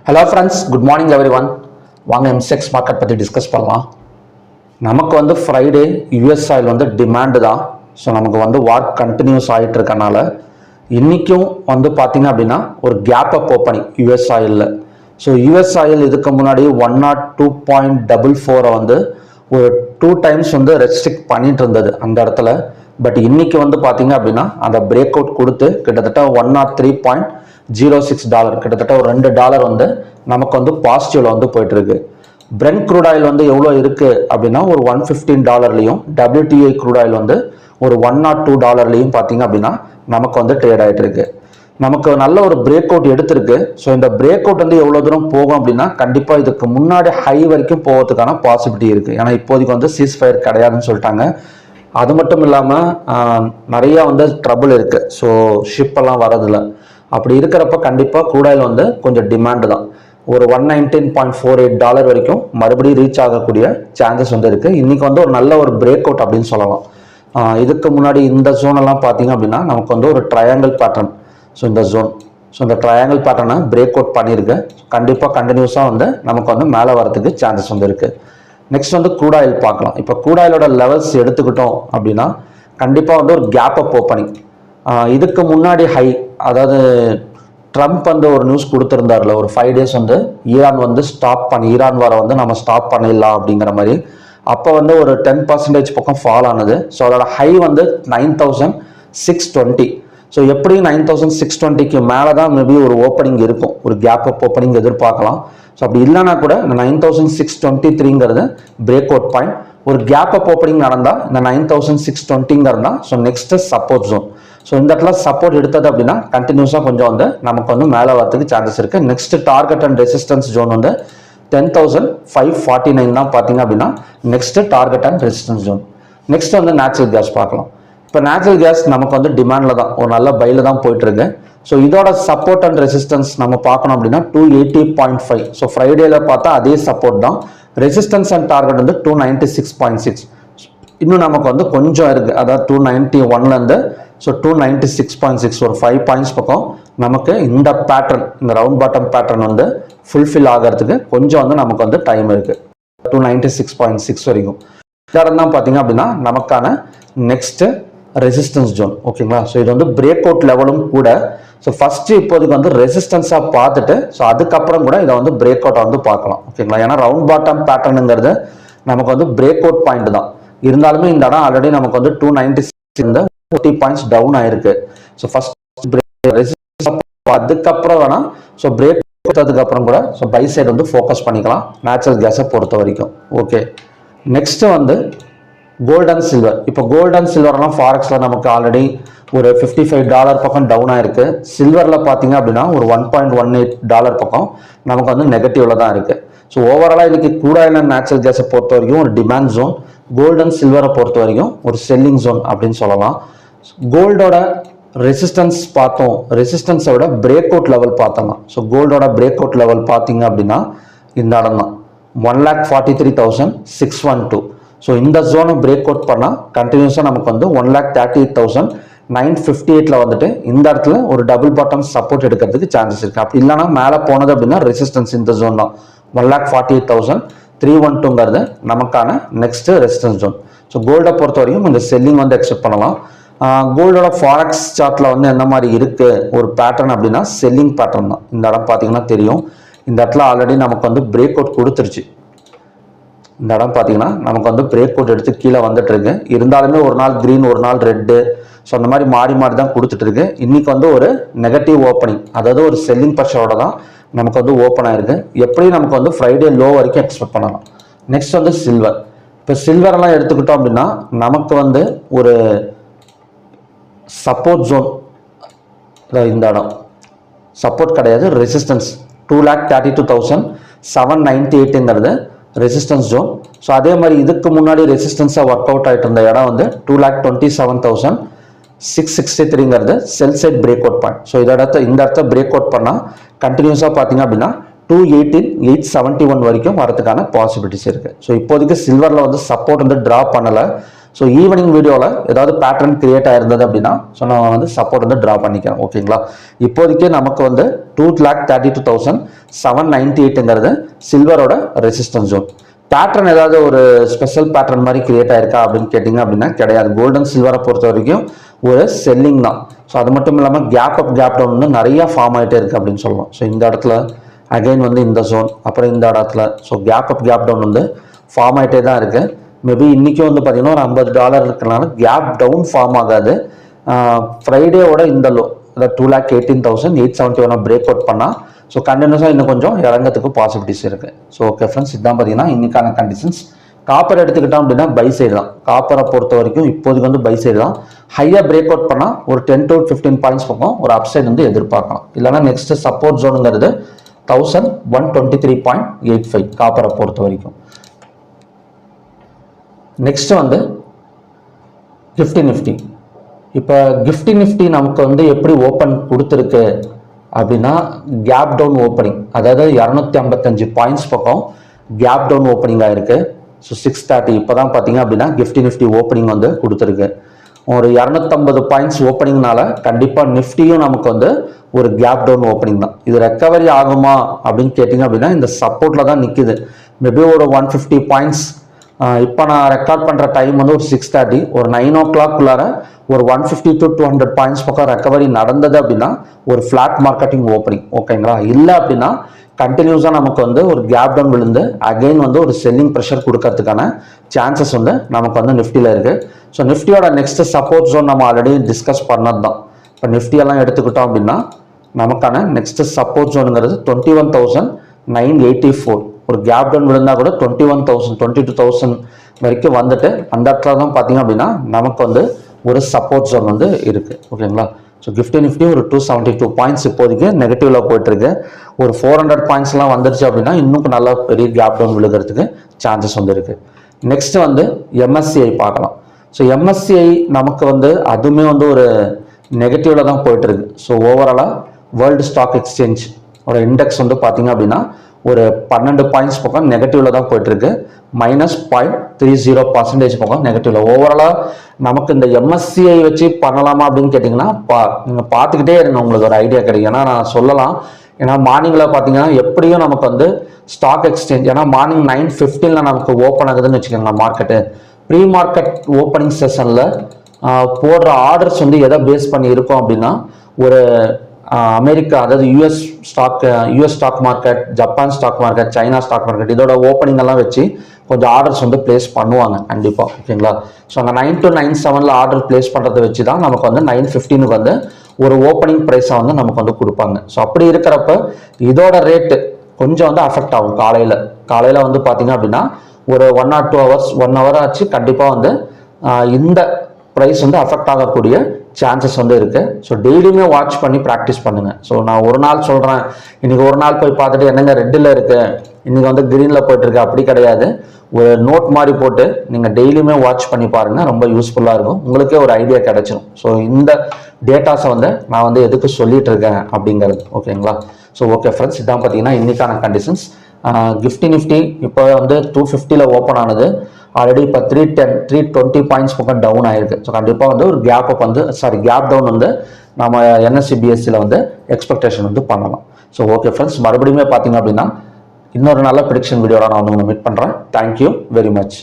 Hello friends, good morning every one. வாங்க எம்செக்ஸ் market பற்றி discuss பண்ணலாம். நமக்கு வந்து ஃப்ரைடே யூஎஸ் ஆயில் வந்து டிமாண்டு தான். ஸோ நமக்கு வந்து வார்க் கண்டினியூஸ் ஆகிட்டு இருக்கனால இன்றைக்கும் வந்து பார்த்தீங்க அப்படின்னா ஒரு கேப் அப் ஓப்பனிங் யூஎஸ் ஆயிலில். ஸோ யூஎஸ் ஆயில் இதுக்கு முன்னாடி 102.44 வந்து ஒரு 2 டைம்ஸ் வந்து ரெஸ்ட்ரிக்ட் பண்ணிட்டு இருந்தது அந்த இடத்துல. பட் இன்னைக்கு வந்து பார்த்தீங்க அப்படின்னா அந்த பிரேக் அவுட் கொடுத்து கிட்டத்தட்ட $103.06 கிட்டத்தட்ட ஒரு $2 வந்து நமக்கு வந்து பாசிட்டிவ்ல வந்து போயிட்டு இருக்கு. பிரெண்ட் க்ரூட் ஆயில் வந்து எவ்வளோ இருக்கு அப்படின்னா ஒரு $115லையும், WTI க்ரூட் ஆயில் வந்து ஒரு $102லையும் பார்த்தீங்க அப்படின்னா நமக்கு வந்து ட்ரேட் ஆகிட்டு இருக்கு. நமக்கு நல்ல ஒரு பிரேக் அவுட் எடுத்திருக்கு. ஸோ இந்த பிரேக் அவுட் வந்து எவ்வளோ தூரம் போகும் அப்படின்னா கண்டிப்பாக இதுக்கு முன்னாடி ஹை வரைக்கும் போகிறதுக்கான பாசிபிலிட்டி இருக்குது. ஏன்னா இப்போதைக்கு வந்து சீஸ்ஃபயர் கிடையாதுன்னு சொல்லிட்டாங்க. அது மட்டும் இல்லாமல் நிறைய வந்து ட்ரபிள் இருக்குது. ஸோ ஷிப்பெல்லாம் வரதில்லை. அப்படி இருக்கிறப்ப கண்டிப்பாக க்ரூட் ஆயில் வந்து கொஞ்சம் டிமாண்டு தான். ஒரு $119.48 வரைக்கும் மறுபடியும் ரீச் ஆகக்கூடிய சான்சஸ் வந்து இருக்குது. இன்றைக்கி வந்து ஒரு நல்ல ஒரு பிரேக் அவுட் அப்படின்னு சொல்லலாம். இதுக்கு முன்னாடி இந்த ஜோனெல்லாம் பார்த்தீங்க அப்படின்னா நமக்கு வந்து ஒரு ட்ரையாங்கிள் பேட்டர்ன். ஸோ இந்த ஜோன், ஸோ இந்த ட்ரையாங்கிள் பேட்டர்னை பிரேக் அவுட் பண்ணியிருக்கு. கண்டிப்பாக கண்டினியூஸாக வந்து நமக்கு வந்து மேலே வரதுக்கு சான்சஸ் வந்து இருக்குது. நெக்ஸ்ட் வந்து க்ரூட் ஆயில் பார்க்கலாம். இப்போ க்ரூட் ஆயிலோட லெவல்ஸ் எடுத்துக்கிட்டோம் அப்படின்னா கண்டிப்பாக வந்து ஒரு கேப் அப் ஓப்பனிங். இதுக்கு முன்னாடி ஹை, அதாவது ட்ரம்ப் வந்து ஒரு நியூஸ் கொடுத்துருந்தார்ல, ஒரு 5 days வந்து ஈரான் வந்து ஈரான் வாரை வந்து நம்ம ஸ்டாப் பண்ணிடலாம் அப்படிங்கிற மாதிரி. அப்போ வந்து ஒரு 10% பக்கம் ஃபால் ஆனது. ஸோ அதோட ஹை வந்து 9,620. ஸோ எப்படி 9,620க்கு மேலே தான் மேபி ஒரு ஓப்பனிங் இருக்கும், ஒரு கேப் அப் ஓப்பனிங் எதிர்பார்க்கலாம். ஸோ அப்படி இல்லைனா கூட இந்த 9,623ங்கிறது பிரேக் அவுட் பாயிண்ட். ஒரு கேப் அப் ஓப்பனிங் நடந்தால் இந்த 9,620ங்கிறது தான் so next support zone. So இந்த இடத்துல சப்போர்ட் எடுத்தது அப்படின்னா கண்டினியூஸாக கொஞ்சம் வந்து நமக்கு வந்து மேலே வரதுக்கு சான்சஸ் இருக்குது. Next target and resistance zone வந்து 10,549 தான் பார்த்தீங்க அப்படின்னா next target and resistance zone. Next வந்து நேச்சுரல் கேஸ் பார்க்கலாம். இப்போ நேச்சுரல் கேஸ் நமக்கு வந்து டிமாண்டில் தான், ஒரு நல்ல பையில் தான் போயிட்டுருக்கு. ஸோ இதோட சப்போர்ட் அண்ட் ரெசிஸ்டன்ஸ் நம்ம பார்க்கணும் அப்படின்னா 280.5. ஸோ ஃப்ரைடேல பார்த்தா அதே சப்போர்ட் தான். ரெசிஸ்டன்ஸ் அண்ட் டார்கெட் வந்து 296.6. இன்னும் நமக்கு வந்து கொஞ்சம் இருக்குது, அதாவது 291லேருந்து ஸோ 296.6 ஒரு 5 பாயிண்ட்ஸ் பக்கம் நமக்கு இந்த பேட்டர்ன், இந்த ரவுண்ட் பாட்டம் பேட்டர்ன் வந்து ஃபுல்ஃபில் ஆகிறதுக்கு கொஞ்சம் வந்து நமக்கு வந்து டைம் இருக்குது. 296.6 வரைக்கும் இடம் தான் பார்த்தீங்க அப்படின்னா நமக்கான நெக்ஸ்ட் ரெசிஸ்டன்ஸ் ஜோன். ஓகேங்களா? ஸோ இது வந்து பிரேக் அவுட் லெவலும் கூட. ஸோ ஃபர்ஸ்ட் இப்போதைக்கு வந்து ரெசிஸ்டன்ஸாக பார்த்துட்டு ஸோ அதுக்கப்புறம் கூட இதை வந்து பிரேக் அவுட்டை வந்து பார்க்கலாம். ஓகேங்களா? ஏன்னா ரவுண்ட் பாட்டம் பேட்டர்னுங்கிறது நமக்கு வந்து பிரேக் அவுட் பாயிண்ட் தான். இருந்தாலுமே இந்த இடம் ஆல்ரெடி நமக்கு வந்து 296 இந்த 40 பாயிண்ட்ஸ் டவுன் ஆயிருக்கு. ஸோ ஃபர்ஸ்ட் அதுக்கப்புறம் வேணா ஸோ பிரேக் கொடுத்ததுக்கு அப்புறம் கூட ஸோ பை சைடு வந்து ஃபோக்கஸ் பண்ணிக்கலாம் நேச்சுரல் கேஸை பொறுத்த வரைக்கும். ஓகே, நெக்ஸ்ட் வந்து கோல்ட் அண்ட் சில்வர். இப்போ கோல்ட் அண்ட் சில்வர்லாம் ஃபாரெக்ஸில் நமக்கு ஆல்ரெடி ஒரு $55 பக்கம் டவுன் ஆயிருக்கு. சில்வரில் பார்த்தீங்க அப்படின்னா ஒரு $1.18 பக்கம் நமக்கு வந்து நெகட்டிவ்ல தான் இருக்கு. ஸோ ஓவராலாக இன்னைக்கு க்ரூட் ஆயில் அண்ட் நேச்சுரல் கேஸை பொறுத்த வரைக்கும் ஒரு டிமாண்ட் ஜோன், கோல்ட் அண்ட் சில்வரை பொறுத்த வரைக்கும் ஒரு செல்லிங் ஜோன் அப்படின்னு சொல்லலாம். கோல்டோட ரெசிஸ்டன்ஸ் பார்த்தோம், ரெசிஸ்டன்ஸை விட பிரேக் அவுட் லெவல் பார்த்தோம்னா ஸோ கோல்டோட பிரேக் அவுட் லெவல் பார்த்தீங்க அப்படின்னா இந்த இடம் தான் 1,43,612. ஸோ இந்த ஜோனை பிரேக் அவுட் பண்ணால் கண்டினியூஸாக நமக்கு வந்து 1,38,958 வந்துட்டு இந்த இடத்துல ஒரு டபுள் பாட்டம் சப்போர்ட் எடுக்கிறதுக்கு சான்சஸ் இருக்குது. அப்படி இல்லைனா மேலே போனது அப்படின்னா ரெசிஸ்டன்ஸ் இந்த ஜோன் தான் 1,48,312ங்கிறது நமக்கான நெக்ஸ்ட் ரெசிஸ்டன்ஸ் ஜோன். ஸோ கோல்டை பொறுத்த வரைக்கும் இந்த செல்லிங் வந்து எக்ஸ்பெக்ட் பண்ணலாம். கோல்டோட ஃபாரெக்ஸ் சார்ட்டில் வந்து என்ன மாதிரி இருக்குது ஒரு பேட்டர்ன் அப்படின்னா செல்லிங் பேட்டர்ன் தான். இந்த இடம் பார்த்தீங்கன்னா தெரியும், இந்த இடத்துல ஆல்ரெடி நமக்கு வந்து பிரேக் அவுட் கொடுத்துருச்சு. இந்த இடம் பார்த்தீங்கன்னா நமக்கு வந்து பிரேக் அவுட் எடுத்து கீழே வந்துட்டு இருக்கு. இருந்தாலுமே ஒரு நாள் கிரீன், ஒரு நாள் ரெட்டு, ஸோ அந்த மாதிரி மாறி மாறி தான் கொடுத்துட்டு இருக்கு. இன்னைக்கு வந்து ஒரு நெகட்டிவ் ஓப்பனிங், அதாவது ஒரு செல்லிங் ப்ரெஷரோட தான் நமக்கு வந்து ஓப்பன் ஆயிருக்கு. எப்படி நமக்கு வந்து ஃப்ரைடே லோ வரைக்கும் எக்ஸ்பெக்ட் பண்ணலாம். நெக்ஸ்ட் வந்து சில்வர். இப்போ சில்வரெல்லாம் எடுத்துக்கிட்டோம் அப்படின்னா நமக்கு வந்து ஒரு சப்போர்ட் ஜோன், இந்த இடம் சப்போர்ட் கிடையாது, ரெசிஸ்டன்ஸ் 2,32,798ங்கிறது ரெசிஸ்டன்ஸ் ஜோன். ஸோ அதே மாதிரி இதுக்கு முன்னாடி ரெசிஸ்டன்ஸாக ஒர்க் அவுட் ஆகிட்டு இருந்த இடம் வந்து 2,27,663ங்கிறது cell side break out point. So இந்த இடத்த பிரேக் அவுட் பண்ணால் கண்டினியூஸாக பார்த்தீங்க அப்படின்னா 871 வரைக்கும் வரதுக்கான பாசிபிலிட்டிஸ் இருக்குது. ஸோ இப்போதைக்கு சில்வரில் வந்து சப்போர்ட் வந்து ட்ரா பண்ணலை. ஸோ ஈவினிங் வீடியோவில் ஏதாவது பேட்டர்ன் கிரியேட் ஆயிருந்தது அப்படின்னா ஸோ நான் வந்து சப்போர்ட் வந்து ட்ரா பண்ணிக்கிறேன். ஓகேங்களா, இப்போதைக்கு நமக்கு வந்து 2,32,798ங்கிறது சில்வரோட ரெசிஸ்டன்ஸ் ஜோன். பேட்டர்ன் ஏதாவது ஒரு ஸ்பெஷல் பேட்டர்ன் மாதிரி கிரியேட் ஆயிருக்கா அப்படின்னு கேட்டிங்க அப்படின்னா கிடையாது. கோல்டன் சில்வரை பொறுத்த வரைக்கும் ஒரு செல்லிங் தான். ஸோ அது மட்டும் இல்லாமல் கேப் அப் கேப் டவுன் வந்து நிறையா ஃபார்ம் ஆகிட்டே இருக்குது அப்படின்னு சொல்லலாம். ஸோ இந்த இடத்துல அகைன் வந்து இந்த ஜோன், அப்புறம் இந்த இடத்துல so gap up gap down வந்து ஃபார்ம் ஆகிட்டே தான் இருக்குது. மேபி இன்றைக்கும் வந்து பார்த்திங்கன்னா ஒரு $50 இருக்கிறனால கேப் டவுன் ஃபார்ம் ஆகாது. ஃப்ரைடேவோட இந்த லோ அதாவது 2,18,871 பிரேக் அவுட் பண்ணால் ஸோ கண்டினியூஸாக இன்னும் கொஞ்சம் இறங்கிறதுக்கு பாசிபிலிட்டிஸ் இருக்குது. ஸோ ஓகே ஃப்ரெண்ட்ஸ், இதுதான் பார்த்தீங்கன்னா இன்றைக்கான கண்டிஷன்ஸ். காப்பர் எடுத்துக்கிட்டோம் அப்படின்னா பை சைடு தான். காப்பரை பொறுத்த வரைக்கும் இப்போதைக்கு வந்து பை சைடு தான். ஹையாக பிரேக் அவுட் பண்ணால் ஒரு 10 to 15 பாயிண்ட்ஸ் பக்கம் ஒரு அப்சைடு வந்து எதிர்பார்க்கலாம். இல்லைனா நெக்ஸ்ட் சப்போர்ட் ஜோனுங்கிறது 1123.85 காப்பரை பொறுத்த வரைக்கும். நெக்ஸ்ட் வந்து கிஃப்டி நிஃப்டி. இப்போ கிஃப்டி நிஃப்டி நமக்கு வந்து எப்படி ஓப்பன் கொடுத்துருக்கு அப்படின்னா கேப் டவுன் ஓப்பனிங், அதாவது 255 பாயிண்ட்ஸ் பக்கம் கேப் டவுன் ஓப்பனிங் ஆயிருக்கு. ஸோ 630 இப்போ தான் பார்த்தீங்க அப்படின்னா கிஃப்டி நிஃப்டி ஓப்பனிங் வந்து கொடுத்துருக்கு. ஒரு 250 பாயிண்ட்ஸ் ஓப்பனிங்னால கண்டிப்பாக நிஃப்டியும் நமக்கு வந்து ஒரு கேப் டவுன் ஓப்பனிங் தான். இது ரெக்கவரி ஆகுமா அப்படின்னு கேட்டிங்க அப்படின்னா இந்த சப்போர்ட்டில் தான் நிற்குது. மேபி ஒரு 150 பாயிண்ட்ஸ் இப்போ நான் ரெக்கார்ட் பண்ணுற டைம் வந்து ஒரு 6:30, ஒரு 9 o'clock ஒரு 150 to 200 பாயிண்ட்ஸ் பக்கம் ரெக்கவரி நடந்தது அப்படின்னா ஒரு ஃப்ளாட் மார்க்கெட்டிங் ஓப்பனிங். ஓகேங்களா, இல்லை அப்படின்னா கண்டினியூஸாக நமக்கு வந்து ஒரு கேப் டவுன் விழுந்து அகெயின் வந்து ஒரு செல்லிங் ப்ரெஷர் கொடுக்கறதுக்கான சான்சஸ் வந்து நமக்கு வந்து நிஃப்டியில் இருக்குது. ஸோ நிஃப்டியோட நெக்ஸ்ட் சப்போர்ட் ஜோன் நம்ம ஆல்ரெடி டிஸ்கஸ் பண்ணது தான். இப்போ நிஃப்டியெல்லாம் எடுத்துக்கிட்டோம் அப்படின்னா நமக்கான நெக்ஸ்ட் சப்போர்ட் ஜோனுங்கிறது 21,984. ஒரு கேப் டவுன் விழுந்தா கூட 21,000 22,000 வரைக்கும் வந்துட்டு அந்த இடத்துல தான் பார்த்தீங்க அப்படின்னா நமக்கு வந்து ஒரு சப்போர்ட் ஜோன் வந்து இருக்குது. ஓகேங்களா, ஸோ கிஃப்டி நிஃப்டி ஒரு 272 பாயிண்ட்ஸ் இப்போதைக்கு நெகட்டிவ்ல போயிட்டு இருக்கு. ஒரு 400 பாயிண்ட்ஸ்லாம் வந்துருச்சு அப்படின்னா இன்னும் நல்லா பெரிய கேப் டவுன் விழுகிறதுக்கு சான்சஸ் வந்து இருக்கு. நெக்ஸ்ட் வந்து எம்எஸ்சிஐ பார்க்கலாம். ஸோ எம்எஸ்சிஐ நமக்கு வந்து அதுவுமே வந்து ஒரு நெகட்டிவ்ல தான் போயிட்டு இருக்கு. ஸோ ஓவராலாக வேர்ல்டு ஸ்டாக் எக்ஸ்சேஞ்ச் ஒரு இண்டெக்ஸ் வந்து பார்த்தீங்க அப்படின்னா ஒரு 12 பாயிண்ட்ஸ் பக்கம் நெகட்டிவ்ல தான் போயிட்டு இருக்கு. -0.30% பக்கம் நெகட்டிவ்ல. ஓவராலாக நமக்கு இந்த எம்எஸ்சிஐ வச்சு பண்ணலாமா அப்படின்னு கேட்டிங்கன்னா நீங்கள் பார்த்துக்கிட்டே இருங்க, உங்களுக்கு ஒரு ஐடியா கிடைக்கும். ஏன்னா நான் சொல்லலாம், ஏன்னா மார்னிங்கில் பார்த்தீங்கன்னா எப்படியும் நமக்கு வந்து ஸ்டாக் எக்ஸ்சேஞ்ச், ஏன்னா மார்னிங் 9:15 நமக்கு ஓப்பன் ஆகுதுன்னு வச்சுக்கோங்களேன் மார்க்கெட்டு. ப்ரீ மார்க்கெட் ஓப்பனிங் செஷனில் போடுற ஆர்டர்ஸ் வந்து எதை பேஸ் பண்ணி இருக்கும் அப்படின்னா ஒரு அமெரிக்கா, அதாவது US stock market, Japan stock market, China stock market இதோட ஓப்பனிங் எல்லாம் வச்சு கொஞ்சம் ஆர்டர்ஸ் வந்து பிளேஸ் பண்ணுவாங்க கண்டிப்பாக. ஓகேங்களா, ஸோ அந்த 9 to 9:07 ஆர்டர் பிளேஸ் பண்ணுறதை வச்சு தான் நமக்கு வந்து 9:15 வந்து ஒரு ஓப்பனிங் ப்ரைஸை வந்து நமக்கு வந்து கொடுப்பாங்க. ஸோ அப்படி இருக்கிறப்ப இதோட ரேட்டு கொஞ்சம் வந்து அஃபெக்ட் ஆகும். காலையில் வந்து பார்த்தீங்க அப்படின்னா ஒரு 1 or 2 hours 1 hour ஆச்சு கண்டிப்பாக வந்து இந்த ப்ரைஸ் வந்து அஃபெக்ட் ஆகக்கூடிய சான்சஸ் வந்து இருக்கு. ஸோ டெய்லியுமே வாட்ச் பண்ணி ப்ராக்டிஸ் பண்ணுங்க. ஸோ நான் ஒரு நாள் சொல்கிறேன், இன்னைக்கு ஒரு நாள் போய் பார்த்துட்டு என்னங்க ரெட்டில் இருக்கு, இன்னைக்கு வந்து கிரீனில் போயிட்டு இருக்கு, அப்படி கிடையாது. ஒரு நோட் மாதிரி போட்டு நீங்கள் டெய்லியுமே வாட்ச் பண்ணி பாருங்க, ரொம்ப யூஸ்ஃபுல்லாக இருக்கும், உங்களுக்கே ஒரு ஐடியா கிடைச்சிடும். ஸோ இந்த டேட்டாஸை வந்து நான் வந்து எதுக்கு சொல்லிட்டு இருக்கேன் அப்படிங்கிறது. ஓகேங்களா, ஸோ ஓகே ஃப்ரெண்ட்ஸ், இதான் பார்த்தீங்கன்னா இன்னைக்கான கண்டிஷன்ஸ். கிஃப்டி நிஃப்டி இப்போ வந்து 250 ஓப்பன் ஆனது. ஆல்ரெடி இப்போ 320 பாயிண்ட்ஸ் பக்கம் டவுன் ஆயிருக்கு. ஸோ கண்டிப்பாக வந்து ஒரு கேப் டவுன் வந்து நம்ம என்எஸ்சி பிஎஸ்சியில் வந்து எக்ஸ்பெக்டேஷன் வந்து பண்ணலாம். ஸோ ஓகே ஃப்ரெண்ட்ஸ், மறுபடியும் பார்த்தீங்க அப்படின்னா இன்னொரு நல்ல ப்ரெடிக்ஷன் வீடியோவில் நான் வந்து மீட் பண்ணுறேன். Thank you very much.